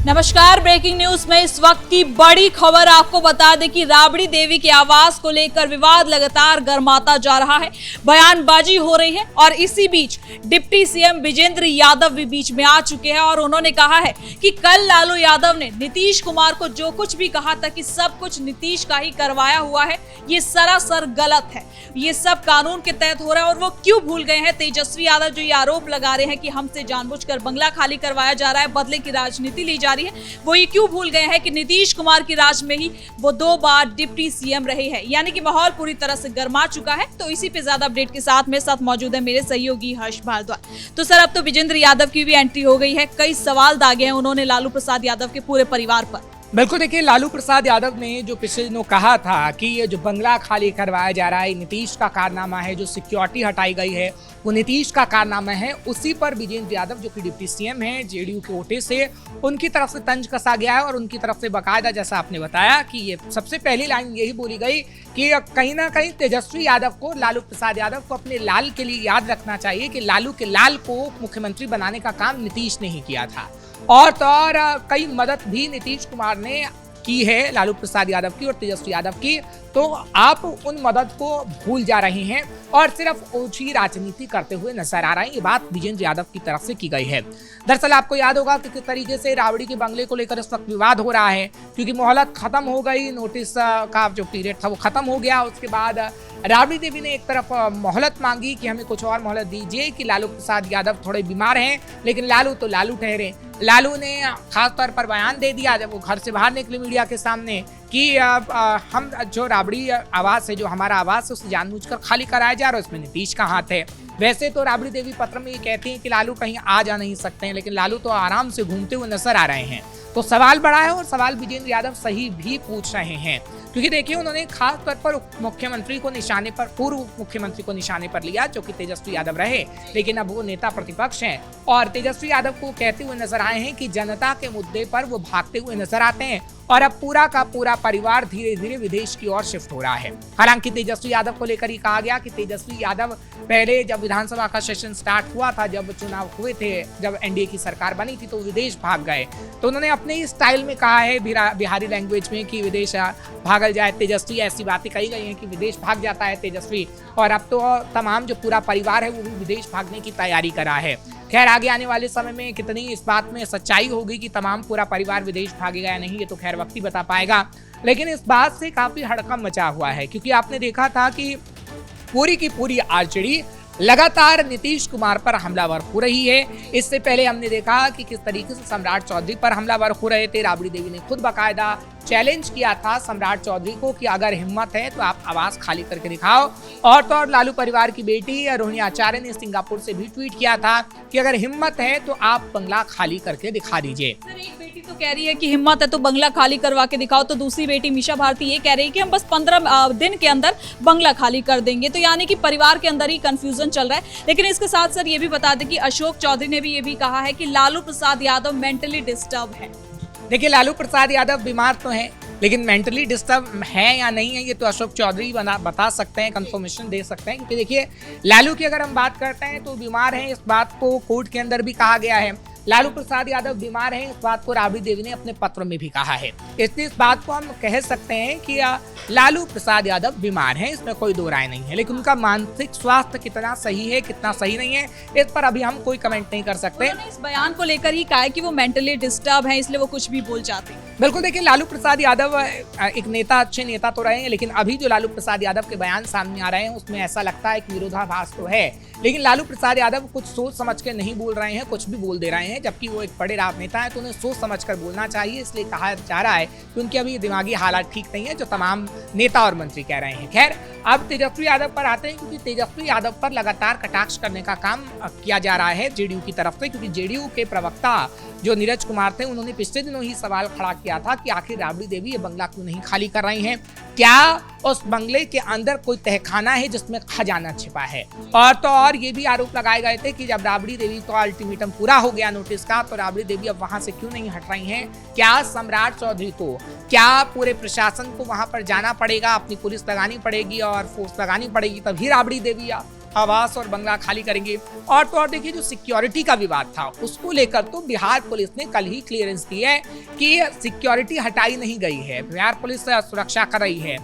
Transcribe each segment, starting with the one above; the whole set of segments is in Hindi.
नमस्कार, ब्रेकिंग न्यूज में इस वक्त की बड़ी खबर आपको बता दें कि राबड़ी देवी के आवास को लेकर विवाद लगातार गर्माता जा रहा है। बयानबाजी हो रही है और इसी बीच डिप्टी सीएम विजेंद्र यादव भी बीच में आ चुके हैं और उन्होंने कहा है कि कल लालू यादव ने नीतीश कुमार को जो कुछ भी कहा था कि सब कुछ नीतीश का ही करवाया हुआ है, ये सरासर गलत है। ये सब कानून के तहत हो रहा है और वो क्यों भूल गए हैं। तेजस्वी यादव जो ये आरोप लगा रहे हैं कि हमसे जानबूझकर बंगला खाली करवाया जा रहा है, बदले की राजनीति ली जा रही है, वो ये क्यों भूल गए हैं कि नीतीश कुमार की राज में ही वो 2 बार डिप्टी सीएम रहे हैं। यानी कि माहौल पूरी तरह से गर्मा चुका है। तो इसी पे ज्यादा अपडेट के साथ मेरे साथ मौजूद है मेरे सहयोगी हर्ष भारद्वाज। तो सर, अब तो विजेंद्र यादव की भी एंट्री हो गई है। कई सवाल दागे हैं उन्होंने लालू प्रसाद यादव के पूरे परिवार पर। बिल्कुल, देखिए, लालू प्रसाद यादव ने जो पिछले दिनों कहा था कि ये जो बंगला खाली करवाया जा रहा है नीतीश का कारनामा है, जो सिक्योरिटी हटाई गई है वो नीतीश का कारनामा है, उसी पर विजेंद्र यादव जो कि डिप्टी सीएम है जेडीयू के कोटे से, उनकी तरफ से तंज कसा गया है और उनकी तरफ से बाकायदा, जैसा आपने बताया, कि ये सबसे पहली लाइन यही बोली गई कि कहीं ना कहीं तेजस्वी यादव को, लालू प्रसाद यादव को अपने लाल के लिए याद रखना चाहिए कि लालू के लाल को मुख्यमंत्री बनाने का काम नीतीश ने ही किया था। और तो और कई मदद भी नीतीश कुमार ने की है लालू प्रसाद यादव की और तेजस्वी यादव की, तो आप उन मदद को भूल जा रहे हैं और सिर्फ ओछी राजनीति करते हुए नजर आ रहे हैं। ये बात विजेंद्र यादव की तरफ से की गई है। दरअसल आपको याद होगा कि किस तरीके से राबड़ी के बंगले को लेकर इस वक्त विवाद हो रहा है, क्योंकि मोहलत खत्म हो गई, नोटिस का जो पीरियड था वो खत्म हो गया। उसके बाद राबड़ी देवी ने एक तरफ मोहलत मांगी कि हमें कुछ और मोहलत दीजिए कि लालू प्रसाद यादव थोड़े बीमार हैं, लेकिन लालू तो लालू ठहरे। लालू ने खास तौर पर बयान दे दिया जब वो घर से बाहर निकले मीडिया के सामने कि हम जो राबड़ी आवास है, जो हमारा आवास है, उसे जानबूझकर खाली कराया जा रहा है, उसमें नीतीश का हाथ है। वैसे तो राबड़ी देवी पत्र में ये कहती हैं कि लालू कहीं आ जा नहीं सकते हैं, लेकिन लालू तो आराम से घूमते हुए नजर आ रहे हैं। तो सवाल बड़ा है और सवाल विजेंद्र यादव सही भी पूछ रहे हैं, क्योंकि देखिए, उन्होंने खास तौर पर मुख्यमंत्री को निशाने पर, पूर्व मुख्यमंत्री को निशाने पर लिया, जो कि तेजस्वी यादव रहे, लेकिन अब वो नेता प्रतिपक्ष हैं और तेजस्वी यादव को कहते हुए नजर आए हैं कि जनता के मुद्दे पर वो भागते हुए नजर आते हैं और अब पूरा का पूरा परिवार धीरे धीरे विदेश की ओर शिफ्ट हो रहा है। हालांकि तेजस्वी यादव को लेकर ही कहा गया कि तेजस्वी यादव पहले जब विधानसभा का सेशन स्टार्ट हुआ था, जब चुनाव हुए थे, जब एनडीए की सरकार बनी थी, तो विदेश भाग गए। तो उन्होंने अपने ही स्टाइल में कहा है, बिहारी लैंग्वेज में, कि विदेश भागल जाए तेजस्वी। ऐसी बातें कही गई हैं कि विदेश भाग जाता है तेजस्वी, और अब तो तमाम जो पूरा परिवार है वो भी विदेश भागने की तैयारी करा है। खैर, आगे आने वाले समय में कितनी इस बात में सच्चाई होगी कि तमाम पूरा परिवार विदेश भागेगा या नहीं, ये तो खैर वक्त ही बता पाएगा। लेकिन इस बात से काफी हड़कंप मचा हुआ है, क्योंकि आपने देखा था कि पूरी की पूरी आरजेडी लगातार नीतीश कुमार पर हमलावर हो रही है। इससे पहले हमने देखा कि किस तरीके से सम्राट चौधरी पर हमलावर हो रहे थे। राबड़ी देवी ने खुद बाकायदा चैलेंज किया था सम्राट चौधरी को कि अगर हिम्मत है तो आप आवास खाली करके दिखाओ। और तो और लालू परिवार की बेटी रोहिणी आचार्य ने सिंगापुर से भी ट्वीट किया था कि अगर हिम्मत है तो आप बंगला खाली करके दिखा दीजिए। एक बेटी तो कह रही है कि हिम्मत है तो बंगला खाली करवा के दिखाओ, तो दूसरी बेटी मीशा भारती ये कह रही है कि हम बस 15 दिन के अंदर बंगला खाली कर देंगे। तो यानी कि परिवार के अंदर ही कंफ्यूजन चल रहा है। लेकिन इसके साथ साथ ये भी बता दें कि अशोक चौधरी ने भी ये भी कहा है कि लालू प्रसाद यादव मेंटली डिस्टर्ब है। देखिए, लालू प्रसाद यादव बीमार तो हैं, लेकिन मेंटली डिस्टर्ब है या नहीं है ये तो अशोक चौधरी बता सकते हैं, कंफर्मेशन दे सकते हैं। क्योंकि देखिए, लालू की अगर हम बात करते हैं तो बीमार हैं, इस बात को कोर्ट के अंदर भी कहा गया है। लालू प्रसाद यादव बीमार हैं, इस बात को राबड़ी देवी ने अपने पत्र में भी कहा है। इसलिए इस बात को हम कह सकते हैं कि लालू प्रसाद यादव बीमार हैं, इसमें कोई दो राय नहीं है। लेकिन उनका मानसिक स्वास्थ्य कितना सही है, कितना सही नहीं है, इस पर अभी हम कोई कमेंट नहीं कर सकते। इस बयान को लेकर ही कहा है कि वो मेंटली डिस्टर्ब है, इसलिए वो कुछ भी बोल जाते हैं। बिल्कुल, देखिए, लालू प्रसाद यादव एक नेता, अच्छे नेता तो रहे हैं, लेकिन अभी जो लालू प्रसाद यादव के बयान सामने आ रहे हैं उसमें ऐसा लगता है कि विरोधाभास तो है। लेकिन लालू प्रसाद यादव कुछ सोच समझ के नहीं बोल रहे हैं, कुछ भी बोल दे रहे हैं, जबकि वो एक बड़े राजनेता है, तो उन्हें सोच समझकर बोलना चाहिए। इसलिए कहा जा रहा है कि उनके अभी दिमागी हालात ठीक नहीं है, जो तमाम नेता और मंत्री कह रहे हैं। खैर, अब तेजस्वी यादव पर आते हैं, क्योंकि तेजस्वी यादव पर लगातार कटाक्ष करने का काम किया जा रहा है जेडीयू की तरफ से। क्योंकि जेडीयू के प्रवक्ता जो नीरज कुमार थे, उन्होंने पिछले दिनों ही सवाल खड़ा किया था कि आखिर राबड़ी देवी ये बंगला क्यों नहीं खाली कर रही हैं, क्या उस बंगले के अंदर कोई तहखाना है जिसमें खजाना छिपा है। और तो और ये भी आरोप लगाए गए थे कि जब राबड़ी देवी का अल्टीमेटम पूरा हो गया नोटिस का, तो राबड़ी देवी अब वहां से क्यों नहीं हट रही हैं। क्या सम्राट चौधरी को, क्या पूरे प्रशासन को वहां पर जाना पड़ेगा, अपनी पुलिस लगानी पड़ेगी और फोर्स लगानी पड़ेगी, तभी राबड़ी देवी आवास और बंगला खाली करेंगे। और तो और देखिए, जो सिक्योरिटी का विवाद था उसको लेकर तो बिहार पुलिस ने कल ही क्लियरेंस दी है कि सिक्योरिटी हटाई नहीं गई है, बिहार पुलिस सुरक्षा कर रही है।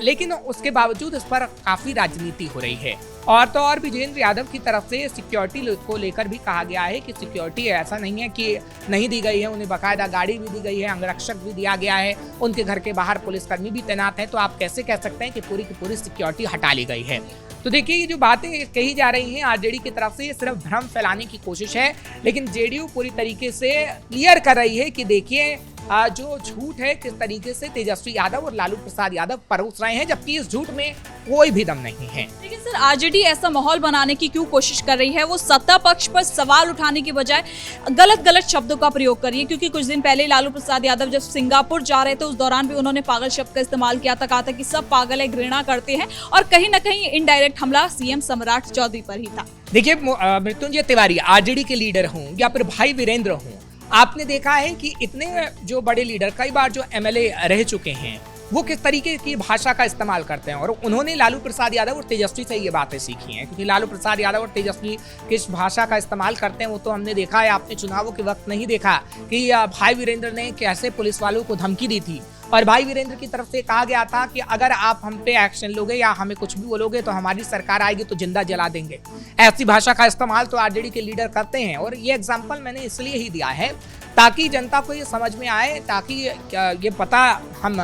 लेकिन उसके बावजूद इस पर काफी राजनीति हो रही है। और तो और विजेंद्र यादव की तरफ से सिक्योरिटी को लेकर भी कहा गया है कि सिक्योरिटी ऐसा नहीं है कि नहीं दी गई है, उन्हें बाकायदा गाड़ी भी दी गई है, अंगरक्षक भी दिया गया है, उनके घर के बाहर पुलिसकर्मी भी तैनात है। तो आप कैसे कह सकते हैं कि पूरी की पूरी सिक्योरिटी हटा ली गई है? तो देखिए, ये जो बातें कही जा रही हैं आरजेडी की तरफ से, ये सिर्फ भ्रम फैलाने की कोशिश है। लेकिन जेडीयू पूरी तरीके से क्लियर कर रही है कि देखिए, जो झूठ है किस तरीके से तेजस्वी यादव और लालू प्रसाद यादव परोस रहे हैं, जबकि इस झूठ में कोई भी दम नहीं है। लेकिन सर, आरजेडी ऐसा माहौल बनाने की क्यों कोशिश कर रही है? वो सत्ता पक्ष पर सवाल उठाने की बजाय गलत शब्दों का प्रयोग कर रही है। क्योंकि कुछ दिन पहले लालू प्रसाद यादव जब सिंगापुर जा रहे थे, उस दौरान भी उन्होंने पागल शब्द का इस्तेमाल किया था, कहा था कि सब पागल है, घृणा करते हैं। और कहीं ना कहीं इनडायरेक्ट हमला सीएम सम्राट चौधरी पर ही था। देखिए, मृत्युंजय तिवारी आरजेडी के लीडर हों या फिर भाई वीरेंद्र हों, आपने देखा है कि इतने जो बड़े लीडर कई बार जो एमएलए रह चुके हैं, वो किस तरीके की भाषा का इस्तेमाल करते हैं। और उन्होंने लालू प्रसाद यादव और तेजस्वी से ये बातें सीखी हैं, क्योंकि लालू प्रसाद यादव और तेजस्वी किस भाषा का इस्तेमाल करते हैं वो तो हमने देखा है। आपने चुनावों के वक्त नहीं देखा कि भाई वीरेंद्र ने कैसे पुलिस वालों को धमकी दी थी। और भाई वीरेंद्र की तरफ से कहा गया था कि अगर आप हम पे एक्शन लोगे या हमें कुछ भी बोलोगे तो हमारी सरकार आएगी तो जिंदा जला देंगे। ऐसी भाषा का इस्तेमाल तो आरजेडी के लीडर करते हैं। और ये एग्जाम्पल मैंने इसलिए ही दिया है ताकि जनता को ये समझ में आए, ताकि ये पता हम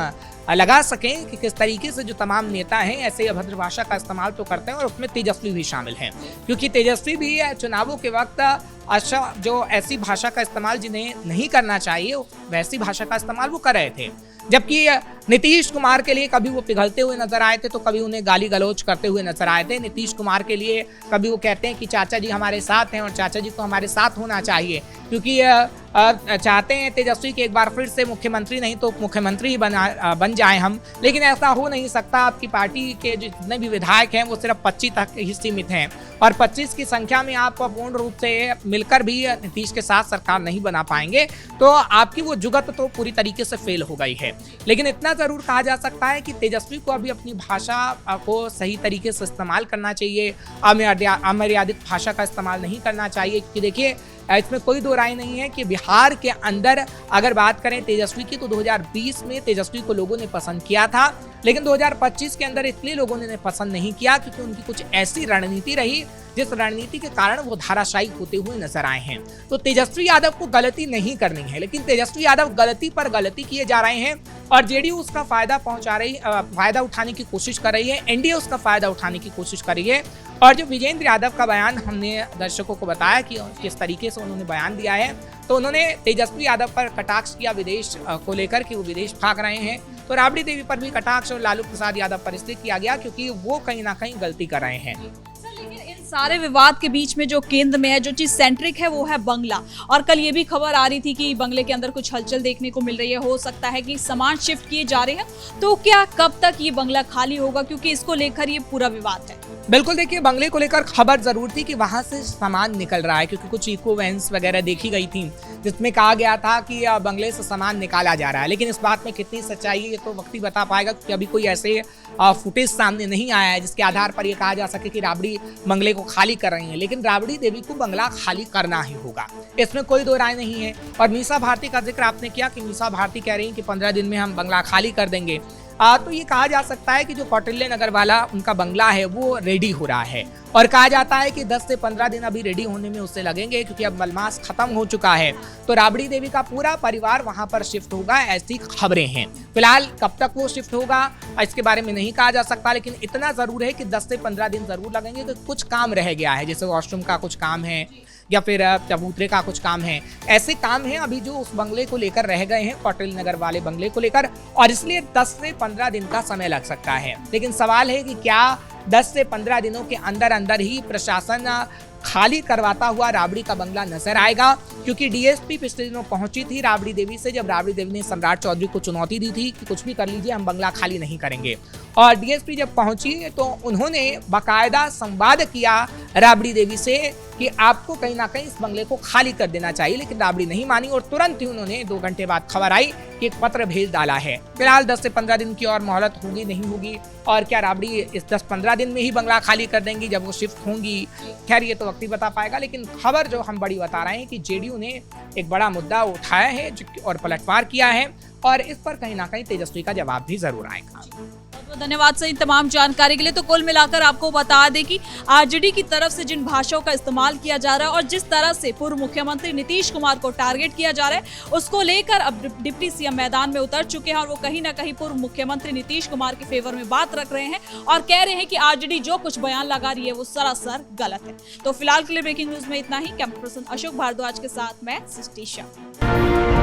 लगा सकें कि किस तरीके से जो तमाम नेता हैं ऐसे अभद्र भाषा का इस्तेमाल तो करते हैं। और उसमें तेजस्वी भी शामिल हैं, क्योंकि तेजस्वी भी चुनावों के वक्त अच्छा जो ऐसी भाषा का इस्तेमाल जिन्हें नहीं करना चाहिए वैसी भाषा का इस्तेमाल वो कर रहे थे। जबकि नीतीश कुमार के लिए कभी वो पिघलते हुए नजर आए थे, तो कभी उन्हें गाली गलौज करते हुए नजर आए थे। नीतीश कुमार के लिए कभी वो कहते हैं कि चाचा जी हमारे साथ हैं और चाचा जी को हमारे साथ होना चाहिए, क्योंकि चाहते हैं तेजस्वी के एक बार फिर से मुख्यमंत्री नहीं तो मुख्यमंत्री ही बन जाएं हम। लेकिन ऐसा हो नहीं सकता। आपकी पार्टी के जितने भी विधायक हैं वो सिर्फ 25 तक ही सीमित हैं, और 25 की संख्या में आप पूर्ण रूप से मिलकर भी नीतीश के साथ सरकार नहीं बना पाएंगे। तो आपकी वो जुगत तो पूरी तरीके से फेल हो गई है। लेकिन इतना जरूर कहा जा सकता है कि तेजस्वी को अभी अपनी भाषा को सही तरीके से इस्तेमाल करना चाहिए, अमर्यादित भाषा का इस्तेमाल नहीं करना चाहिए। क्योंकि देखिए, इसमें कोई दो राय नहीं है कि बिहार के अंदर अगर बात करें तेजस्वी की, तो 2020 में तेजस्वी को लोगों ने पसंद किया था। लेकिन 2025 के अंदर इसलिए लोगों ने पसंद नहीं किया क्योंकि उनकी कुछ ऐसी रणनीति रही जिस रणनीति के कारण वो धाराशायी होते हुए नजर आए हैं। तो तेजस्वी यादव को गलती नहीं करनी है, लेकिन तेजस्वी यादव गलती पर गलती किए जा रहे हैं और जेडीयू उसका फायदा उठाने की कोशिश कर रही है, एनडीए उसका फायदा उठाने की कोशिश कर रही है। और जो विजेंद्र यादव का बयान हमने दर्शकों को बताया कि किस तरीके से उन्होंने बयान दिया है, तो उन्होंने तेजस्वी यादव पर कटाक्ष किया विदेश को लेकर कि वो विदेश भाग रहे हैं। तो राबड़ी देवी पर भी कटाक्ष और लालू प्रसाद यादव पर इसलिए किया गया क्योंकि वो कहीं ना कहीं गलती कर रहे हैं। लेकिन इन सारे विवाद के बीच में जो केंद्र में है, जो चीज सेंट्रिक है, वो है बंगला। और कल ये भी खबर आ रही थी कि बंगले के अंदर कुछ हलचल देखने को मिल रही है। हो सकता है कि सामान शिफ्ट किए जा रहे हैं। तो क्या कब तक ये बंगला खाली होगा, क्योंकि इसको लेकर ये पूरा विवाद है। बिल्कुल, देखिए, बंगले को लेकर खबर जरूर थी कि वहां से सामान निकल रहा है, क्योंकि कुछ इको वैन्स वगैरह देखी गई थी जिसमें कहा गया था कि बंगले से सामान निकाला जा रहा है। लेकिन इस बात में कितनी सच्चाई है ये तो वक्त ही बता पाएगा, क्योंकि अभी कोई ऐसे फुटेज सामने नहीं आया है जिसके आधार पर यह कहा जा सके कि राबड़ी बंगले को खाली कर रही है। लेकिन राबड़ी देवी को बंगला खाली करना ही होगा, इसमें कोई दो राय नहीं है। और मीसा भारती का जिक्र आपने किया कि मीसा भारती कह रही है कि 15 दिन में हम बंगला खाली कर देंगे। तो ये कहा जा सकता है कि जो कौटिल्य नगर वाला उनका बंगला है वो रेडी हो रहा है, और कहा जाता है कि 10 से 15 दिन अभी रेडी होने में उससे लगेंगे, क्योंकि अब मलमास खत्म हो चुका है। तो राबड़ी देवी का पूरा परिवार वहां पर शिफ्ट होगा, ऐसी खबरें हैं। फिलहाल कब तक वो शिफ्ट होगा इसके बारे में नहीं कहा जा सकता, लेकिन इतना जरूर है कि 10 से 15 दिन जरूर लगेंगे। तो कुछ काम रह गया है, जैसे वॉशरूम का कुछ काम है या फिर चबूतरे का कुछ काम है, ऐसे काम हैं अभी जो उस बंगले को लेकर रह गए हैं, कौटिल्य नगर वाले बंगले को लेकर, और इसलिए 10 से 15 दिन का समय लग सकता है। लेकिन सवाल है कि क्या 10 से 15 दिनों के अंदर अंदर ही प्रशासन खाली करवाता हुआ राबड़ी का बंगला नजर आएगा, क्योंकि डीएसपी पिछले दिनों पहुंची थी राबड़ी देवी से, जब राबड़ी देवी ने सम्राट चौधरी को चुनौती दी थी कि कुछ भी कर लीजिए हम बंगला खाली नहीं करेंगे। और डीएसपी जब पहुंची तो उन्होंने बाकायदा संवाद किया राबड़ी देवी से कि आपको कहीं ना कहीं इस बंगले को खाली कर देना चाहिए, लेकिन राबड़ी नहीं मानी और तुरंत ही उन्होंने 2 घंटे बाद खबर आई कि एक पत्र भेज डाला है। फिलहाल 10 से 15 दिन की और मोहलत होगी नहीं होगी, और क्या राबड़ी इस 10-15 दिन में ही बंगला खाली कर देंगी जब वो शिफ्ट होंगी, खैर ये तो वक्त ही बता पाएगा। लेकिन खबर जो हम बड़ी बता रहे हैं कि जेडीयू ने एक बड़ा मुद्दा उठाया है और पलटवार किया है, और इस पर कहीं ना कहीं तेजस्वी का जवाब भी जरूर आएगा। बहुत धन्यवाद सर इन तमाम जानकारी के लिए। तो कुल मिलाकर आपको बता दें कि आरजेडी की तरफ से जिन भाषाओं का इस्तेमाल किया जा रहा है और जिस तरह से पूर्व मुख्यमंत्री नीतीश कुमार को टारगेट किया जा रहा है, उसको लेकर अब डिप्टी सीएम मैदान में उतर चुके हैं और वो कहीं ना कहीं पूर्व मुख्यमंत्री नीतीश कुमार के फेवर में बात रख रहे हैं और कह रहे हैं कि आरजेडी जो कुछ बयान लगा रही है वो सरासर गलत है। तो फिलहाल के लिए ब्रेकिंग न्यूज में इतना ही। कैमरा पर्सन अशोक भारद्वाज के साथ मैं सृष्टि शाह।